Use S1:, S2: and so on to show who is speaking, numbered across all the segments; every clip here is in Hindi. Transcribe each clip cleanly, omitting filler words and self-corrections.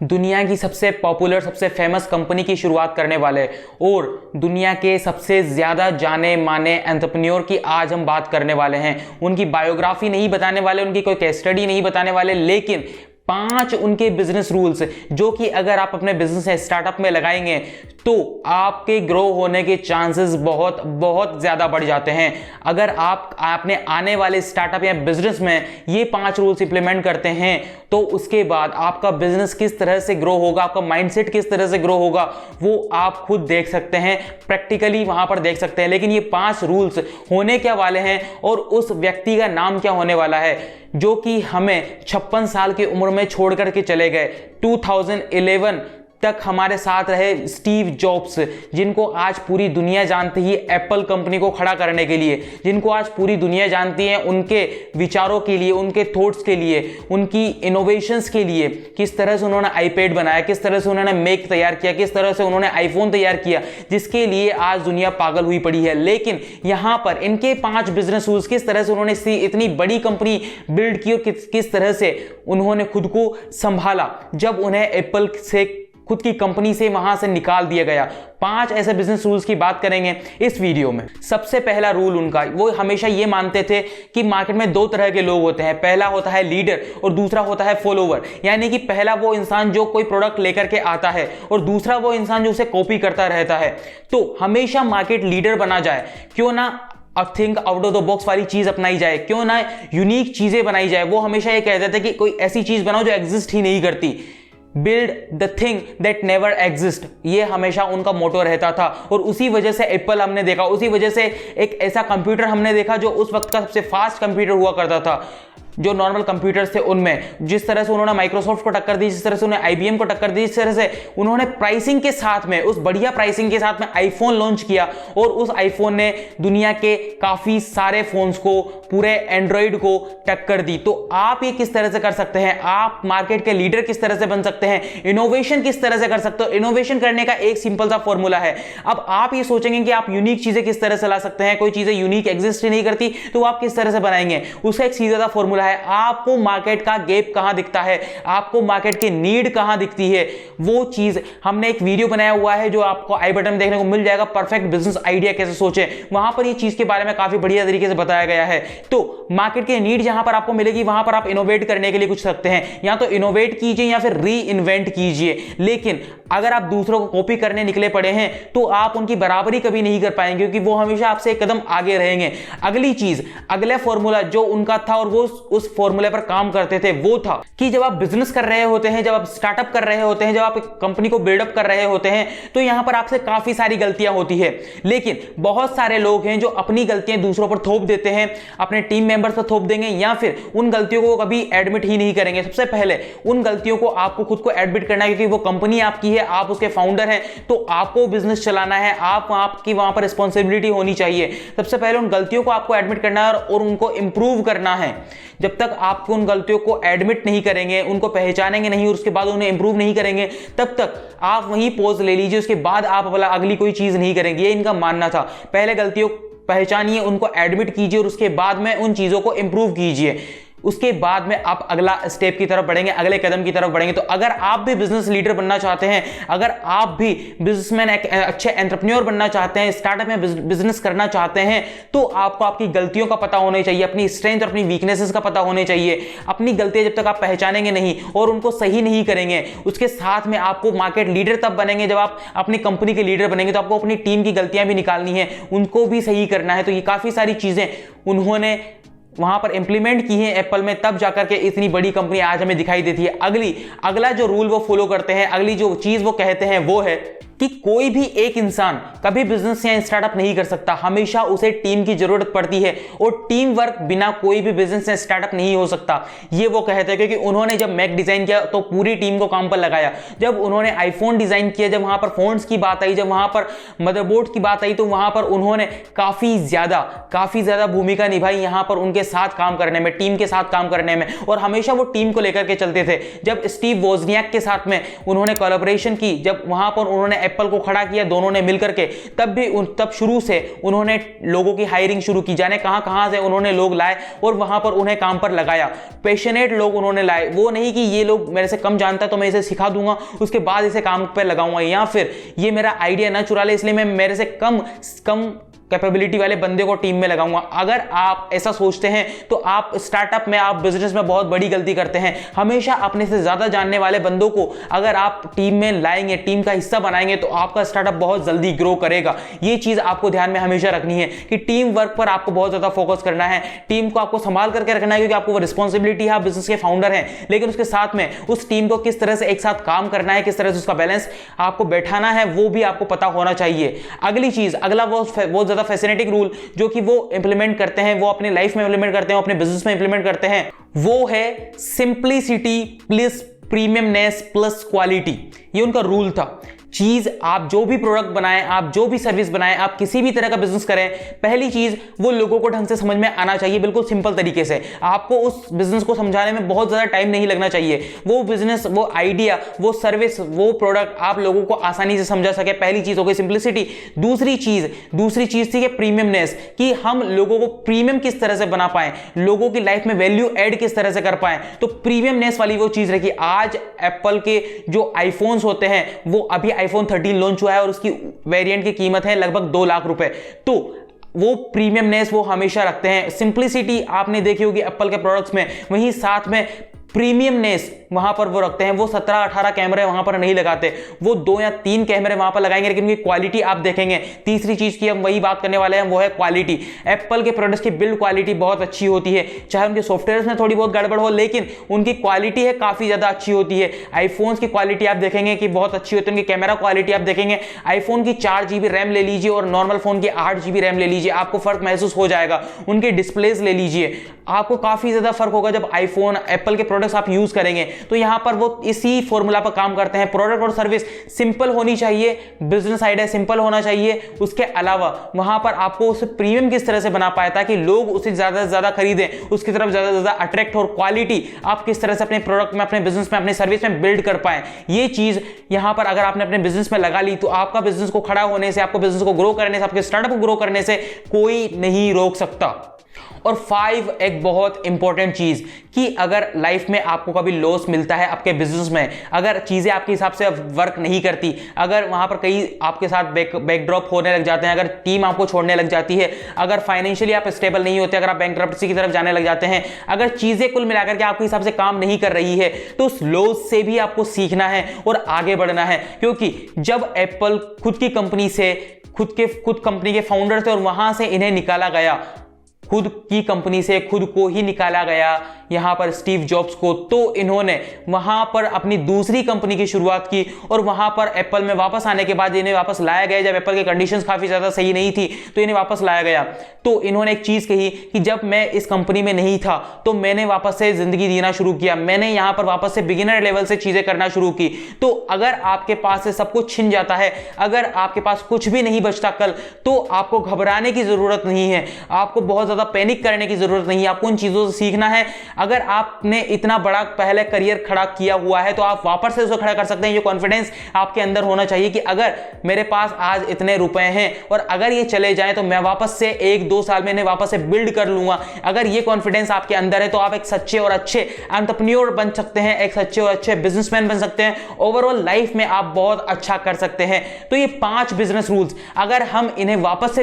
S1: दुनिया की सबसे पॉपुलर, सबसे फेमस कंपनी की शुरुआत करने वाले और दुनिया के सबसे ज़्यादा जाने माने एंटरप्रेन्योर की आज हम बात करने वाले हैं। उनकी बायोग्राफी नहीं बताने वाले, उनकी कोई केस स्टडी नहीं बताने वाले, लेकिन 5 उनके बिजनेस रूल्स जो कि अगर आप अपने बिजनेस या स्टार्टअप में लगाएंगे तो आपके ग्रो होने के चांसेस बहुत बहुत ज़्यादा बढ़ जाते हैं। अगर आप अपने आने वाले स्टार्टअप या बिजनेस में ये 5 रूल्स इंप्लीमेंट करते हैं तो उसके बाद आपका बिजनेस किस तरह से ग्रो होगा, आपका माइंडसेट किस तरह से ग्रो होगा, वो आप खुद देख सकते हैं, प्रैक्टिकली वहां पर देख सकते हैं। लेकिन ये 5 रूल्स होने क्या वाले हैं और उस व्यक्ति का नाम क्या होने वाला है जो कि हमें 56 साल की उम्र में छोड़ करके चले गए। 2011 तक हमारे साथ रहे स्टीव जॉब्स, जिनको आज पूरी दुनिया जानती है एप्पल कंपनी को खड़ा करने के लिए, जिनको आज पूरी दुनिया जानती है उनके विचारों के लिए, उनके थॉट्स के लिए, उनकी इनोवेशंस के लिए। किस तरह से उन्होंने आईपैड बनाया, किस तरह से उन्होंने मैक तैयार किया, किस तरह से उन्होंने आईफोन तैयार किया, जिसके लिए आज दुनिया पागल हुई पड़ी है। लेकिन यहां पर इनके 5 बिजनेस रूल्स, किस तरह से उन्होंने इतनी बड़ी कंपनी बिल्ड की और किस तरह से उन्होंने खुद को संभाला जब उन्हें एप्पल से, खुद की कंपनी से वहां से निकाल दिया गया। 5 ऐसे बिजनेस रूल्स की बात करेंगे इस वीडियो में। सबसे पहला रूल उनका, वो हमेशा ये मानते थे कि मार्केट में 2 तरह के लोग होते हैं। पहला होता है लीडर और दूसरा होता है फॉलोवर। यानी कि पहला वो इंसान जो कोई प्रोडक्ट लेकर के आता है और दूसरा वो इंसान जो उसे कॉपी करता रहता है। तो हमेशा मार्केट लीडर बना जाए, क्यों ना think out of the box वाली चीज अपनाई जाए, क्यों ना यूनिक चीजें बनाई जाए। वो हमेशा ये कहते थे कि कोई ऐसी चीज बनाओ जो एग्जिस्ट ही नहीं करती, build the thing that never exist. ये हमेशा उनका मोटो रहता था और उसी वजह से एप्पल हमने देखा, उसी वजह से एक ऐसा कंप्यूटर हमने देखा जो उस वक्त का सबसे फास्ट कंप्यूटर हुआ करता था। जो नॉर्मल कंप्यूटर्स थे उनमें जिस तरह से उन्होंने माइक्रोसॉफ्ट को टक्कर दी, जिस तरह से उन्होंने आईबीएम को टक्कर दी, जिस तरह से उन्होंने प्राइसिंग के साथ में, उस बढ़िया प्राइसिंग के साथ में आईफोन लॉन्च किया और उस आईफोन ने दुनिया के काफी सारे फोन्स को, पूरे एंड्रॉइड को टक्कर दी। तो आप ये किस तरह से कर सकते हैं, आप मार्केट के लीडर किस तरह से बन सकते हैं, इनोवेशन किस तरह से कर सकते हो। इनोवेशन करने का एक सिंपल सा फॉर्मूला है। अब आप ये सोचेंगे कि आप यूनिक चीजें किस तरह से ला सकते हैं, कोई चीजें यूनिक एग्जिस्ट ही नहीं करती तो आप किस तरह से बनाएंगे। उसका एक सीधा सा फॉर्मूला है, आपको मार्केट का गैप कहां दिखता है, आपको मार्केट की नीड कहां दिखती है, वो चीज हमने एक वीडियो बनाया हुआ है जो आपको आई बटन में देखने को मिल जाएगा। परफेक्ट बिजनेस आइडिया कैसे सोचें, वहां पर ये चीज के बारे में काफी बढ़िया तरीके से बताया गया है। तो मार्केट की नीड जहां पर आपको मिलेगी वहां पर आप इनोवेट करने के लिए कुछ सकते हैं, या तो इनोवेट कीजिए या फिर री इन्वेंट कीजिए। लेकिन अगर आप दूसरों को कॉपी करने निकले पड़े हैं तो आप उनकी बराबरी कभी नहीं कर पाएंगे, क्योंकि वो हमेशा आपसे एक कदम आगे रहेंगे। अगली चीज, अगला फॉर्मूला जो उनका था और वो उस फॉर्मूले पर काम करते थे, वो था कि जब आप बिजनेस कर रहे होते हैं, जब आप स्टार्टअप कर रहे होते हैं, जब आप एक कंपनी को बिल्डअप कर रहे होते हैं तो यहां पर आपसे काफी सारी गलतियां होती है। लेकिन बहुत सारे लोग हैं जो अपनी गलतियां दूसरों पर थोप देते हैं, अपने टीम मेंबर्स पर थोप देंगे या फिर उन गलतियों को कभी एडमिट ही नहीं करेंगे। सबसे पहले उन गलतियों को आपको खुद को एडमिट करना है, क्योंकि वो कंपनी आपकी है, आप उसके फाउंडर हैं, तो आपको बिजनेस चलाना है, आपकी वहां पर रिस्पॉन्सिबिलिटी होनी चाहिए। सबसे पहले उन गलतियों को आपको एडमिट करना है और उनको इंप्रूव करना है। जब तक आपको उन गलतियों को एडमिट नहीं करेंगे, उनको पहचानेंगे नहीं और उसके बाद उन्हें इंप्रूव नहीं करेंगे, तब तक आप वहीं पॉज ले लीजिए, उसके बाद आप अगली कोई चीज नहीं करेंगे। ये इनका मानना था। पहले गलतियों पहचानिए, उनको एडमिट कीजिए और उसके बाद में उन चीजों को इंप्रूव कीजिए। उसके बाद में आप अगला स्टेप की तरफ बढ़ेंगे, अगले कदम की तरफ बढ़ेंगे। तो अगर आप भी बिजनेस लीडर बनना चाहते हैं, अगर आप भी बिजनेसमैन, एक अच्छे एंटरप्रेन्योर बनना चाहते हैं, स्टार्टअप में बिजनेस करना चाहते हैं, तो आपको आपकी गलतियों का पता होना चाहिए, अपनी स्ट्रेंथ और अपनी वीकनेसेस का पता होना चाहिए। अपनी गलतियां जब तक आप पहचानेंगे नहीं और उनको सही नहीं करेंगे, उसके साथ में आपको मार्केट लीडर तब बनेंगे जब आप अपनी कंपनी के लीडर बनेंगे। तो आपको अपनी टीम की गलतियां भी निकालनी है, उनको भी सही करना है। तो ये काफी सारी चीजें उन्होंने वहां पर इंप्लीमेंट की है एप्पल में, तब जाकर के इतनी बड़ी कंपनी आज हमें दिखाई देती है। अगला जो रूल वो फॉलो करते हैं, अगली जो चीज वो कहते हैं वो है कि कोई भी एक इंसान कभी बिजनेस या स्टार्टअप नहीं कर सकता, हमेशा उसे टीम की जरूरत पड़ती है और टीम वर्क बिना कोई भी बिजनेस या स्टार्टअप नहीं हो सकता। ये वो कहते हैं, क्योंकि उन्होंने जब मैक डिजाइन किया तो पूरी टीम को काम पर लगाया। जब उन्होंने आईफोन डिजाइन किया, जब वहां पर फोन्स की बात आई, जब वहां पर मदरबोर्ड की बात आई, तो वहां पर उन्होंने काफी ज्यादा भूमिका निभाई यहां पर उनके साथ काम करने में, टीम के साथ काम करने में, और हमेशा वो टीम को लेकर के चलते थे। जब स्टीव वोजनियाक के साथ में उन्होंने कोलैबोरेशन की, जब वहां पर उन्होंने एप्पल को खड़ा किया दोनों ने मिलकर के, तब शुरू से उन्होंने लोगों की हायरिंग शुरू की, जाने कहां से उन्होंने लोग लाए और वहां पर उन्हें काम पर लगाया। पैशनेट लोग उन्होंने लाए, वो नहीं कि ये लोग मेरे से कम जानता तो मैं इसे सिखा दूंगा उसके बाद इसे काम पर लगाऊंगा, या फिर ये मेरा आइडिया ना चुरा ले इसलिए मैं मेरे से कम कैपेबिलिटी वाले बंदे को टीम में लगाऊंगा। अगर आप ऐसा सोचते हैं तो आप स्टार्टअप में, आप बिजनेस में बहुत बड़ी गलती करते हैं। हमेशा अपने से ज्यादा जानने वाले बंदों को अगर आप टीम में लाएंगे, टीम का हिस्सा बनाएंगे, तो आपका स्टार्टअप बहुत जल्दी ग्रो करेगा। ये चीज आपको ध्यान में हमेशा रखनी है कि टीम वर्क पर आपको बहुत ज्यादा फोकस करना है, टीम को आपको संभाल करके रखना है, क्योंकि आपको वो रिस्पॉन्सिबिलिटी है, आप बिजनेस के फाउंडर हैं, लेकिन उसके साथ में उस टीम को किस तरह से एक साथ काम करना है, किस तरह से उसका बैलेंस आपको बैठाना है, वो भी आपको पता होना चाहिए। अगली चीज, अगला बहुत ज्यादा फैसिनेटिंग रूल जो कि वो इंप्लीमेंट करते हैं, वो अपनी लाइफ में इंप्लीमेंट करते हैं, अपने बिजनेस में इंप्लीमेंट करते हैं, वो है simplicity plus premiumness plus quality. ये उनका रूल था। चीज, आप जो भी प्रोडक्ट बनाएं, आप जो भी सर्विस बनाएं, आप किसी भी तरह का बिजनेस करें, पहली चीज वो लोगों को ढंग से समझ में आना चाहिए, बिल्कुल सिंपल तरीके से। आपको उस बिजनेस को समझाने में बहुत ज्यादा टाइम नहीं लगना चाहिए। वो बिजनेस, वो आइडिया, वो सर्विस, वो प्रोडक्ट आप लोगों को आसानी से समझा सके, पहली चीज हो गई सिंप्लिसिटी। दूसरी चीज थी कि प्रीमियमनेस, कि हम लोगों को प्रीमियम किस तरह से बना पाए, लोगों की लाइफ में वैल्यू ऐड किस तरह से कर पाए। तो प्रीमियमनेस वाली वो चीज रखी। आज एप्पल के जो आईफोन्स होते हैं, वो अभी आईफोन 13 लॉन्च हुआ है और उसकी वेरिएंट की कीमत है लगभग 2 लाख रुपए। तो वो प्रीमियमनेस वो हमेशा रखते हैं। सिंप्लिसिटी आपने देखी होगी एप्पल के प्रोडक्ट्स में, वहीं साथ में प्रीमियमनेस वहां पर वो रखते हैं। वो 17-18 कैमरे वहां पर नहीं लगाते, वो 2 या 3 कैमरे वहां पर लगाएंगे, लेकिन उनकी क्वालिटी आप देखेंगे। तीसरी चीज की हम वही बात करने वाले हैं, वो है क्वालिटी। एप्पल के प्रोडक्ट्स की बिल्ड क्वालिटी बहुत अच्छी होती है, चाहे उनके सॉफ्टवेयर में थोड़ी बहुत गड़बड़ हो, लेकिन उनकी क्वालिटी है काफी ज्यादा अच्छी होती है। आईफोन्स की क्वालिटी आप देखेंगे कि बहुत अच्छी होती है, उनकी कैमरा क्वालिटी आप देखेंगे। आईफोन की 4 GB रैम ले लीजिए और नॉर्मल फोन की 8 GB रैम ले लीजिए, आपको फर्क महसूस हो जाएगा। उनके डिस्प्लेस ले लीजिए, आपको काफी ज्यादा फर्क होगा जब आईफोन, एप्पल के प्रोडक्ट्स आप यूज करेंगे। तो यहां पर वो इसी फॉर्मूला पर काम करते हैं। प्रोडक्ट और सर्विस सिंपल होनी चाहिए, बिजनेस आइडिया सिंपल होना चाहिए, उसके अलावा वहां पर आपको उसे प्रीमियम किस तरह से बना पाए ताकि लोग उसे ज्यादा से ज्यादा खरीदें, उसकी तरफ ज्यादा से ज्यादा अट्रैक्ट, और क्वालिटी आप किस तरह से अपने प्रोडक्ट में, अपने बिजनेस में, अपने सर्विस में बिल्ड कर पाए। ये चीज यहां पर अगर आपने अपने बिजनेस में लगा ली तो आपका बिजनेस को खड़ा होने से, आपको बिजनेस को ग्रो करने से, आपके स्टार्टअप को ग्रो करने से कोई नहीं रोक सकता। और 5 एक बहुत इंपॉर्टेंट चीज, कि अगर लाइफ में आपको कभी लॉस मिलता है आपके बिजनेस में, अगर चीजें आपके हिसाब से वर्क नहीं करती, अगर वहां पर कहीं आपके साथ बैकड्रॉप होने लग जाते हैं, अगर टीम आपको छोड़ने लग जाती है, अगर फाइनेंशियली आप स्टेबल नहीं होते, अगर आप बैंकरप्सी की तरफ जाने लग जाते हैं, अगर चीजें कुल मिलाकर के आपके हिसाब से काम नहीं कर रही है, तो उस लॉस से भी आपको सीखना है और आगे बढ़ना है। क्योंकि जब एप्पल खुद की कंपनी से, खुद कंपनी के फाउंडर थे और वहां से इन्हें निकाला गया, खुद की कंपनी से खुद को ही निकाला गया यहां पर स्टीव जॉब्स को, तो इन्होंने वहां पर अपनी दूसरी कंपनी की शुरुआत की और वहां पर एप्पल में वापस आने के बाद इन्हें वापस लाया गया। जब एप्पल की कंडीशंस काफी ज्यादा सही नहीं थी तो इन्हें वापस लाया गया। तो इन्होंने एक चीज कही कि जब मैं इस कंपनी में नहीं था तो मैंने वापस से जिंदगी जीना शुरू किया, मैंने यहां पर वापस से बिगिनर लेवल से चीजें करना शुरू की। तो अगर आपके पास से सब कुछ छिन जाता है, अगर आपके पास कुछ भी नहीं बचता कल, तो आपको घबराने की जरूरत नहीं है, आपको बहुत ज्यादा पैनिक करने की जरूरत नहीं है, आपको उन चीजों से सीखना है। अगर आपने इतना बड़ा पहले करियर खड़ा किया हुआ है तो आप वापस से उसे खड़ा कर सकते हैं। ये कॉन्फिडेंस आपके अंदर होना चाहिए कि अगर मेरे पास आज इतने रुपए हैं और अगर ये चले जाएं तो मैं वापस से 1-2 साल में इन्हें वापस से बिल्ड कर लूंगा। अगर ये कॉन्फिडेंस आपके अंदर है तो आप एक सच्चे और अच्छे एंटरप्रेन्योर बन सकते हैं, एक सच्चे और अच्छे बिजनेसमैन बन सकते हैं, ओवरऑल लाइफ में आप बहुत अच्छा कर सकते हैं। तो ये 5 बिजनेस रूल्स अगर हम इन्हें वापस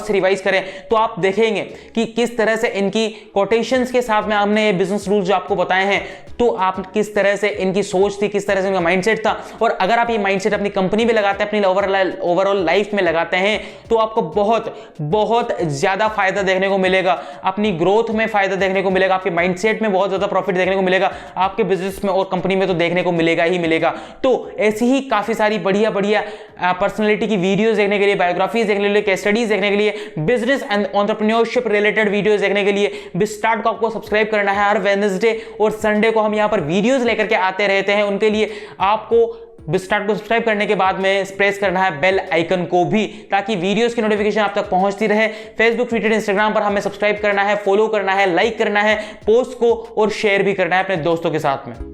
S1: से रिवाइज करें, तो आप देखेंगे कि किस तरह से इनकी कोटेशंस के साथ में हमने ये बिजनेस रूल्स जो आपको बताए हैं, तो आप किस तरह से इनकी सोच थी, किस तरह से इनका माइंडसेट था, और अगर आप ये माइंडसेट अपनी कंपनी में लगाते हैं, अपनी ओवरऑल लाइफ में लगाते हैं, तो आपको बहुत बहुत ज्यादा फायदा देखने को मिलेगा, अपनी ग्रोथ में फायदा देखने को मिलेगा, आपके माइंडसेट में बहुत ज्यादा प्रॉफिट देखने को मिलेगा, आपके बिजनेस में और कंपनी में तो देखने को मिलेगा ही मिलेगा। तो ऐसी ही काफी सारी बढ़िया बढ़िया पर्सनैलिटी की वीडियोस देखने के लिए, बायोग्राफीज देखने के लिए, केस स्टडीज देखने के लिए, business and entrepreneurship related videos देखने के लिए बिस्टार्ट को आपको सब्सक्राइब करना है। हर वेडनेसडे और संडे को हम यहां पर वीडियोस लेकर के आते रहते हैं, उनके लिए आपको बिस्टार्ट को सब्सक्राइब करने के बाद में प्रेस करना है बेल आइकन को भी, ताकि वीडियोस की नोटिफिकेशन आप तक पहुंचती रहे। फेसबुक, ट्विटर, इंस्टाग्राम पर हमें सब्सक्राइब करना है, फॉलो करना है, लाइक करना है, पोस्ट को और शेयर भी करना है अपने दोस्तों के साथ में।